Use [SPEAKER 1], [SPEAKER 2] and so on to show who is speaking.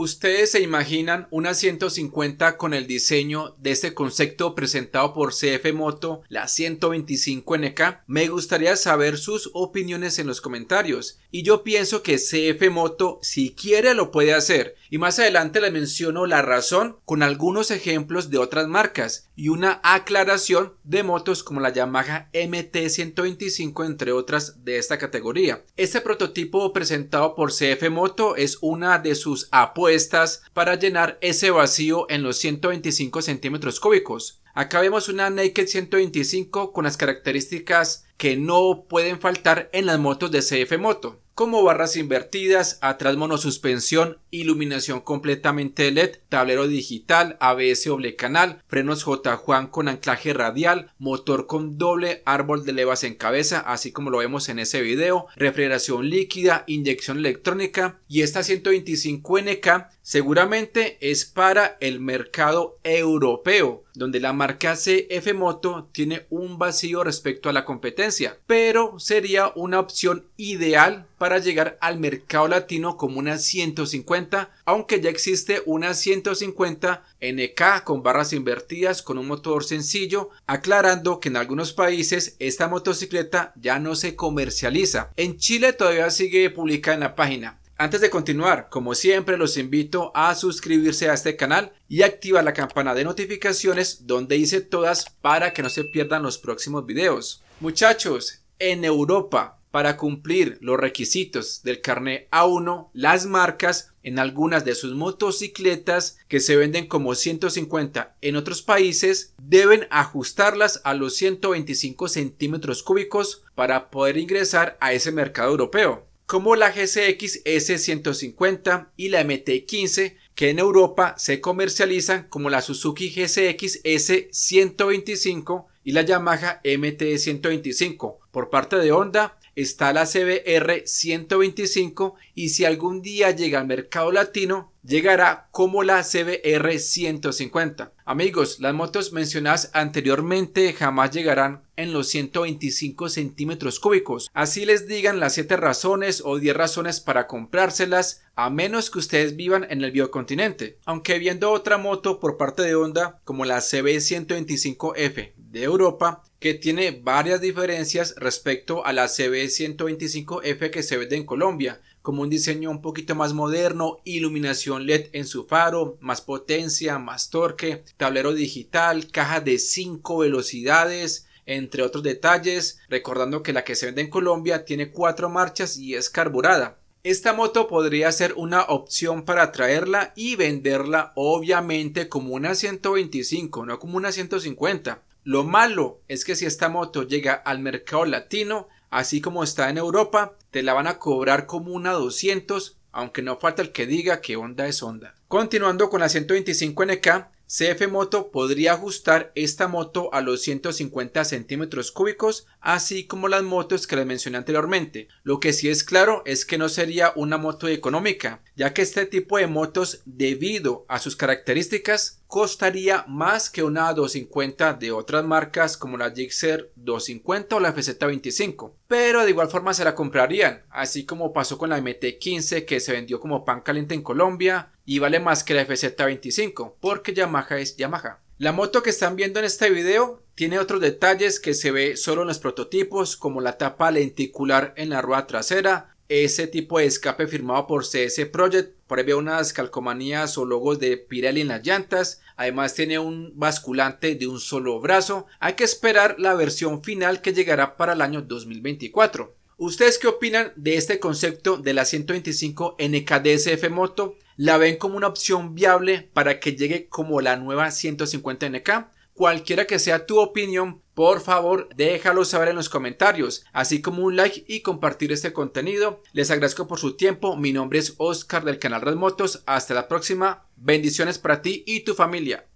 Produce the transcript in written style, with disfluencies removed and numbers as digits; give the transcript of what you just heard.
[SPEAKER 1] ¿Ustedes se imaginan una 150 con el diseño de este concepto presentado por CF Moto, la 125NK? Me gustaría saber sus opiniones en los comentarios. Y yo pienso que CF Moto, si quiere, lo puede hacer. Y más adelante les menciono la razón con algunos ejemplos de otras marcas y una aclaración de motos como la Yamaha MT-125, entre otras de esta categoría. Este prototipo presentado por CF Moto es una de sus apuestas para llenar ese vacío en los 125 centímetros cúbicos. Acá vemos una Naked 125 con las características que no pueden faltar en las motos de CF Moto, como barras invertidas, atrás monosuspensión, iluminación completamente LED, tablero digital, ABS doble canal, frenos J. Juan con anclaje radial, motor con doble árbol de levas en cabeza, así como lo vemos en ese video, refrigeración líquida, inyección electrónica. Y esta 125NK seguramente es para el mercado europeo, donde la marca CF Moto tiene un vacío respecto a la competencia, pero sería una opción ideal para llegar al mercado latino como una 150, aunque ya existe una 150 NK con barras invertidas con un motor sencillo, aclarando que en algunos países esta motocicleta ya no se comercializa. En Chile todavía sigue publicada en la página. Antes de continuar, como siempre, los invito a suscribirse a este canal y activar la campana de notificaciones donde dice todas para que no se pierdan los próximos videos. Muchachos, en Europa, para cumplir los requisitos del carnet A1, las marcas en algunas de sus motocicletas que se venden como 150 en otros países deben ajustarlas a los 125 centímetros cúbicos para poder ingresar a ese mercado europeo, como la GCX S150 y la MT-15, que en Europa se comercializan como la Suzuki GCX S125 y la Yamaha MT-125. Por parte de Honda está la CBR 125 y si algún día llega al mercado latino, llegará como la CBR 150. Amigos, las motos mencionadas anteriormente jamás llegarán en los 125 centímetros cúbicos. Así les digan las 7 razones o 10 razones para comprárselas, a menos que ustedes vivan en el biocontinente. Aunque viendo otra moto por parte de Honda como la CB125F de Europa, que tiene varias diferencias respecto a la CB125F que se vende en Colombia, como un diseño un poquito más moderno, iluminación LED en su faro, más potencia, más torque, tablero digital, caja de 5 velocidades, entre otros detalles, recordando que la que se vende en Colombia tiene 4 marchas y es carburada. Esta moto podría ser una opción para traerla y venderla obviamente como una 125, no como una 150. Lo malo es que si esta moto llega al mercado latino, así como está en Europa, te la van a cobrar como una 200, aunque no falta el que diga que Honda es Honda. Continuando con la 125NK, CF Moto podría ajustar esta moto a los 150 centímetros cúbicos, así como las motos que les mencioné anteriormente. Lo que sí es claro es que no sería una moto económica, ya que este tipo de motos, debido a sus características, costaría más que una 250 de otras marcas como la Gixxer 250 o la FZ25, pero de igual forma se la comprarían, así como pasó con la MT-15, que se vendió como pan caliente en Colombia y vale más que la FZ25, porque Yamaha es Yamaha. La moto que están viendo en este video tiene otros detalles que se ve solo en los prototipos, como la tapa lenticular en la rueda trasera, ese tipo de escape firmado por CS Project, por ahí veo unas calcomanías o logos de Pirelli en las llantas, además tiene un basculante de un solo brazo. Hay que esperar la versión final que llegará para el año 2024. ¿Ustedes qué opinan de este concepto de la 125 NK Moto? ¿La ven como una opción viable para que llegue como la nueva 150 NK? Cualquiera que sea tu opinión, por favor déjalo saber en los comentarios, así como un like y compartir este contenido. Les agradezco por su tiempo. Mi nombre es Oscar del canal Red Motos. Hasta la próxima. Bendiciones para ti y tu familia.